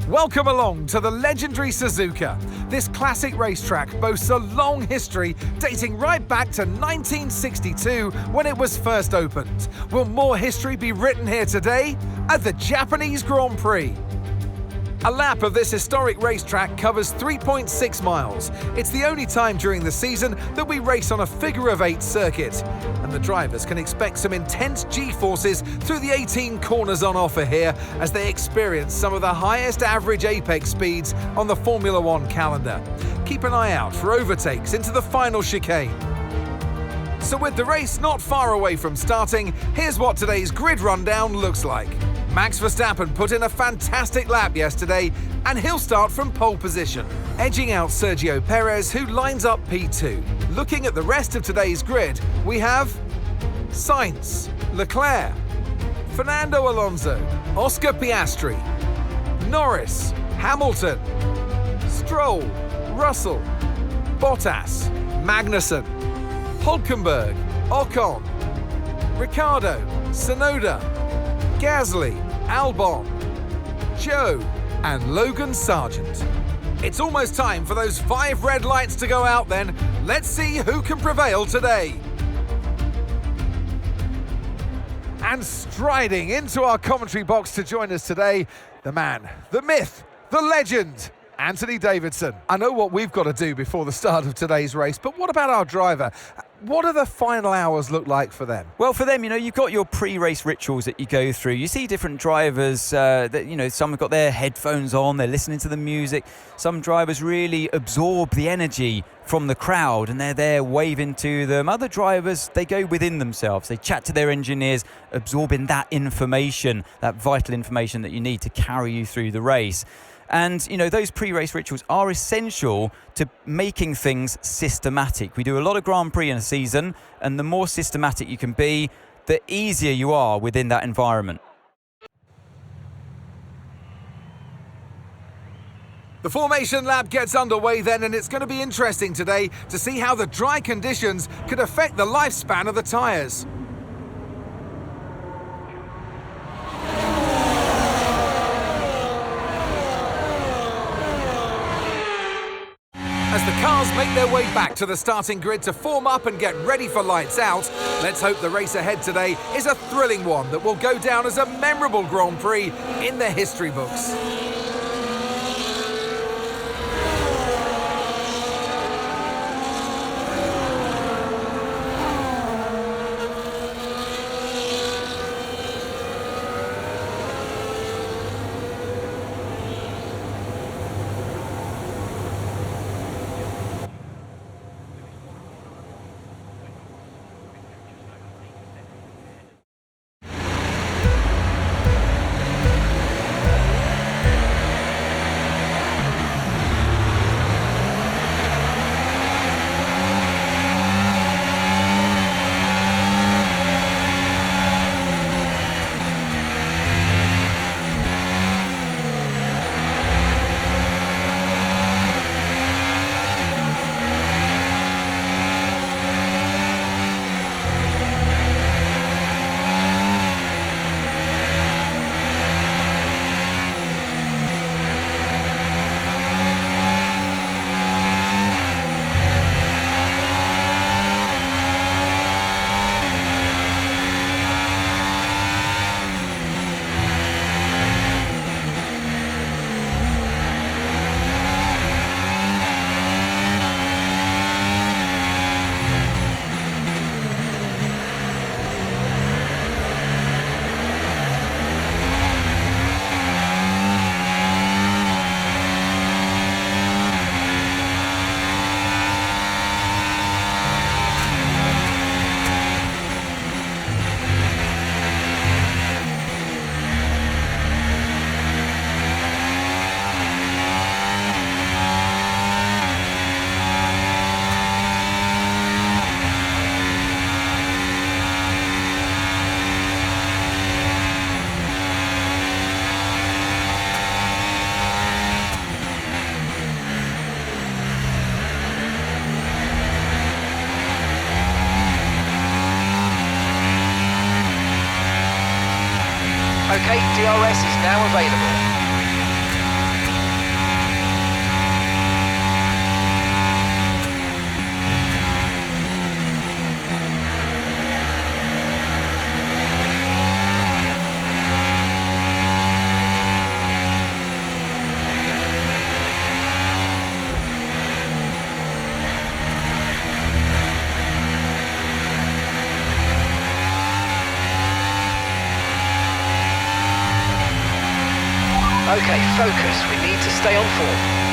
Welcome along to the legendary Suzuka. This classic racetrack boasts a long history dating right back to 1962 when it was first opened. Will more history be written here today at the Japanese Grand Prix? A lap of this historic racetrack covers 3.6 miles. It's the only time during the season that we race on a figure-of-8 circuit. And the drivers can expect some intense G-forces through the 18 corners on offer here as they experience some of the highest average apex speeds on the Formula One calendar. Keep an eye out for overtakes into the final chicane. So with the race not far away from starting, here's what today's grid rundown looks like. Max Verstappen put in a fantastic lap yesterday, and he'll start from pole position, edging out Sergio Perez, who lines up P2. Looking at the rest of today's grid, we have Sainz, Leclerc, Fernando Alonso, Oscar Piastri, Norris, Hamilton, Stroll, Russell, Bottas, Magnussen, Hülkenberg, Ocon, Ricciardo, Tsunoda, Gasly, Albon, Joe, and Logan Sargent. It's almost time for those 5 red lights to go out then. Let's see who can prevail today. And striding into our commentary box to join us today, the man, the myth, the legend, Anthony Davidson. I know what we've got to do before the start of today's race, but what about our driver? What do the final hours look like for them? Well, for them, you've got your pre-race rituals that you go through. You see different drivers that, some have got their headphones on, they're listening to the music. Some drivers really absorb the energy from the crowd and they're there waving to them. Other drivers, they go within themselves. They chat to their engineers, absorbing that information, that vital information that you need to carry you through the race. And, those pre-race rituals are essential to making things systematic. We do a lot of Grand Prix in a season, and the more systematic you can be, the easier you are within that environment. The formation lap gets underway then, and it's going to be interesting today to see how the dry conditions could affect the lifespan of the tyres. As the cars make their way back to the starting grid to form up and get ready for lights out, let's hope the race ahead today is a thrilling one that will go down as a memorable Grand Prix in the history books. OK, DRS is now available. Okay, focus. We need to stay on form.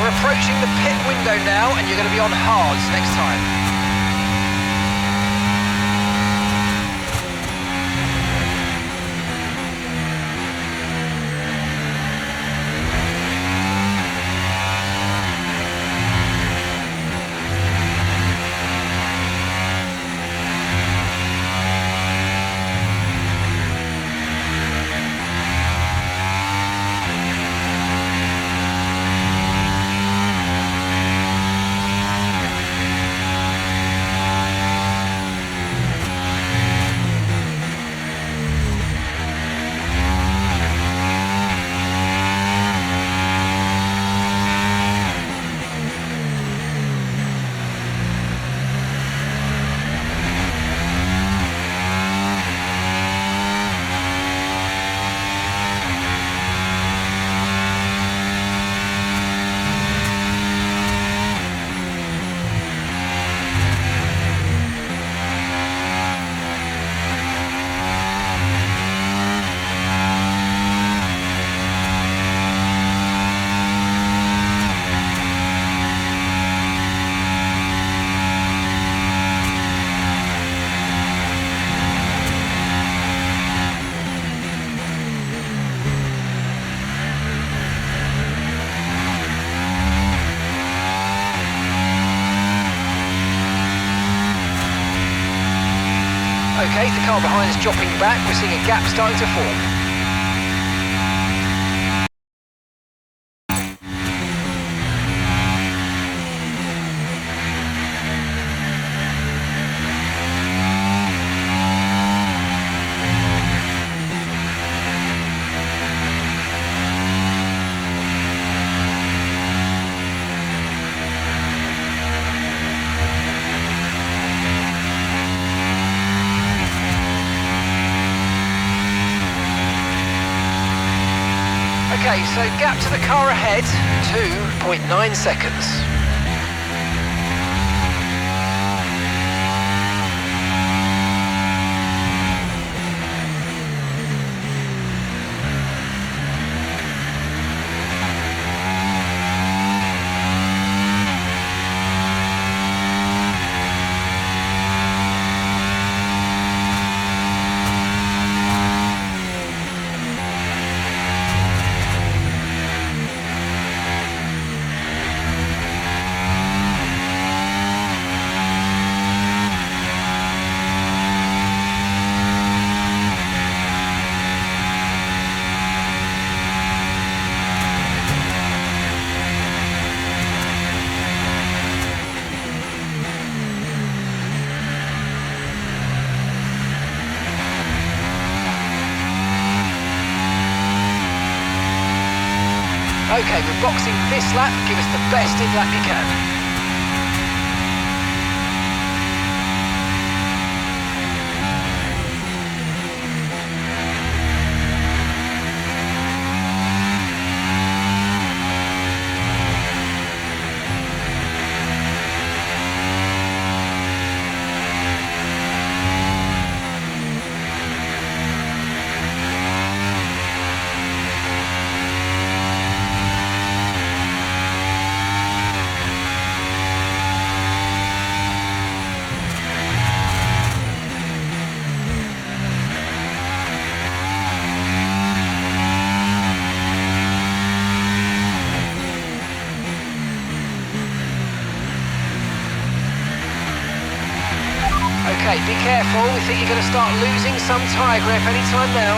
We're approaching the pit window now, and you're going to be on hards next time. Okay, the car behind is dropping back. We're seeing a gap starting to form. Okay, so gap to the car ahead, 2.9 seconds. Okay, we're boxing this lap. Give us the best in lap you can. Okay, be careful. We think you're going to start losing some tyre grip any time now.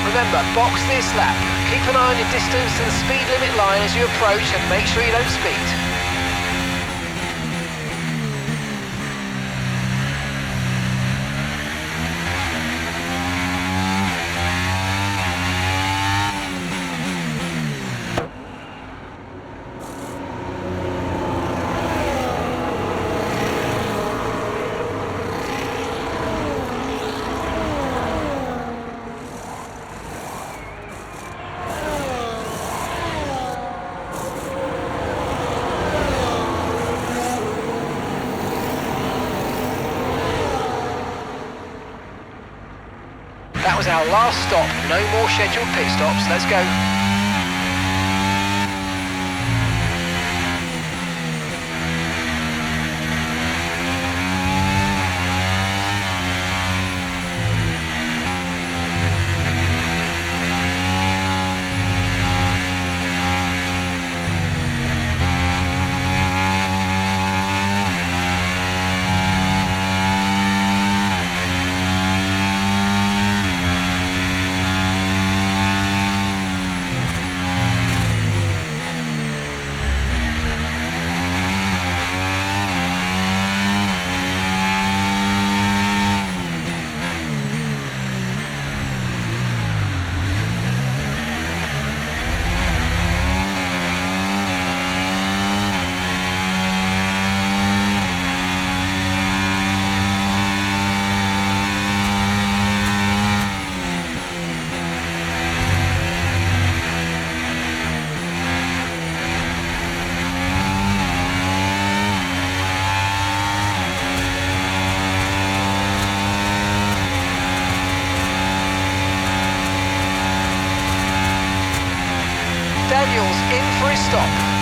Remember, box this lap. Keep an eye on your distance to the speed limit line as you approach and make sure you don't speed. That was our last stop. No more scheduled pit stops. Let's go. Daniel's in for his stop.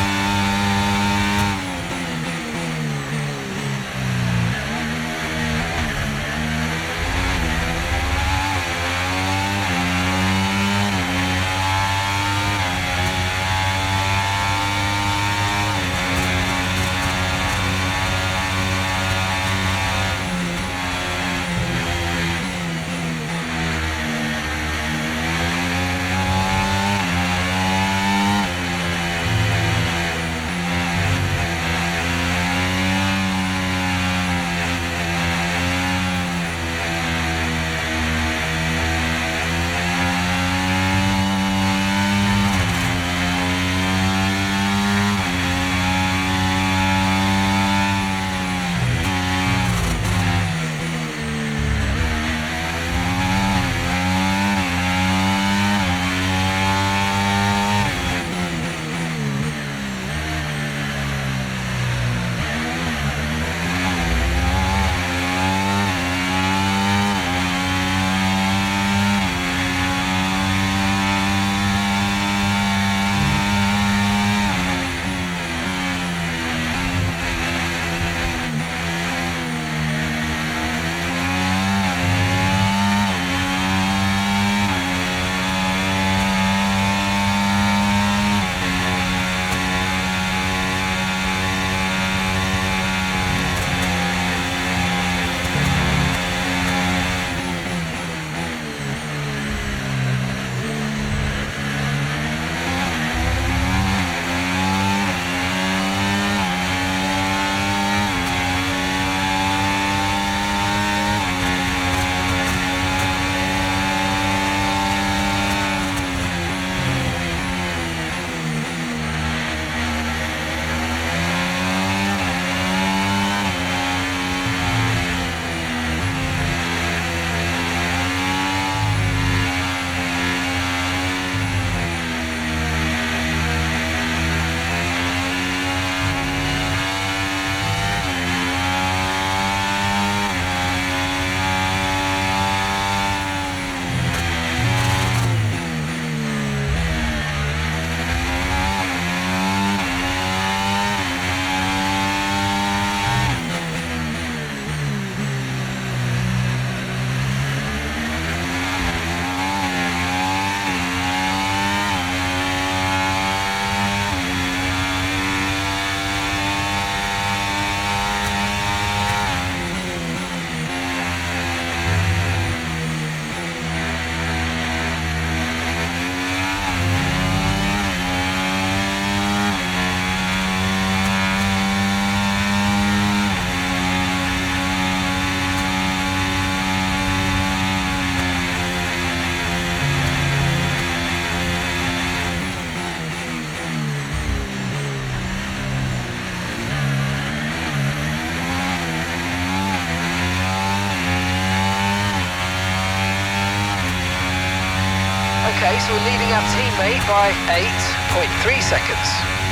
we're leading our teammate by 8.3 seconds.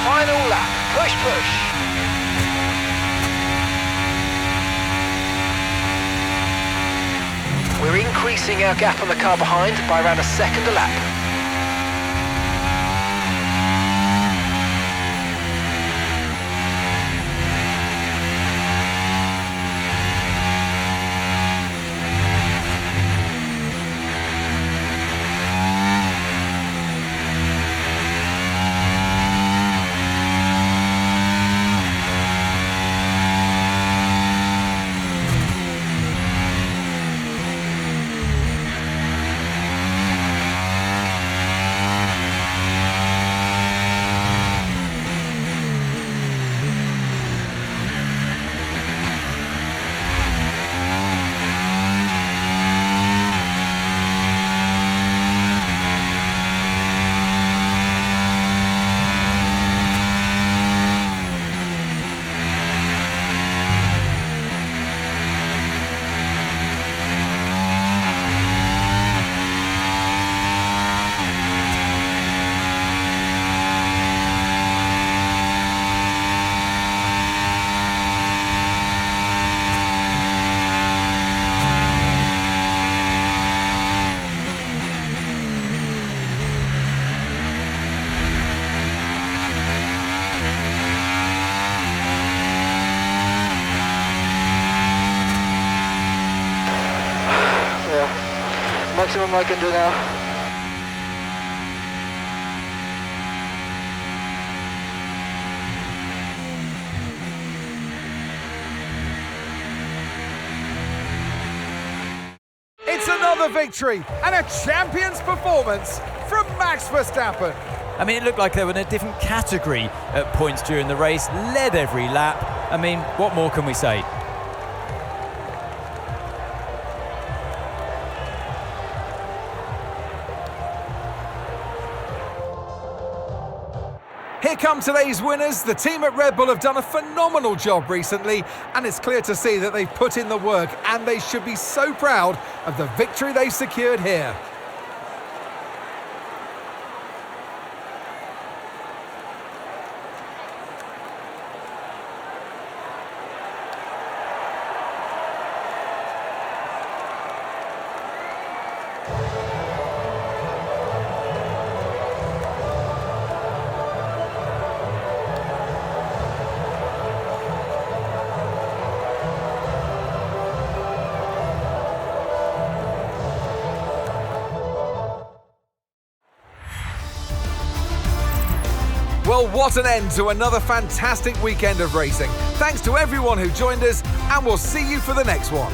Final lap. Push, push. We're increasing our gap on the car behind by around a second a lap. maximum I can do now. It's another victory and a champion's performance from Max Verstappen. I mean, it looked like they were in a different category at points during the race, led every lap. I mean, what more can we say? Here come today's winners. The team at Red Bull have done a phenomenal job recently, and it's clear to see that they've put in the work, and they should be so proud of the victory they've secured here. Well, what an end to another fantastic weekend of racing. Thanks to everyone who joined us, and we'll see you for the next one.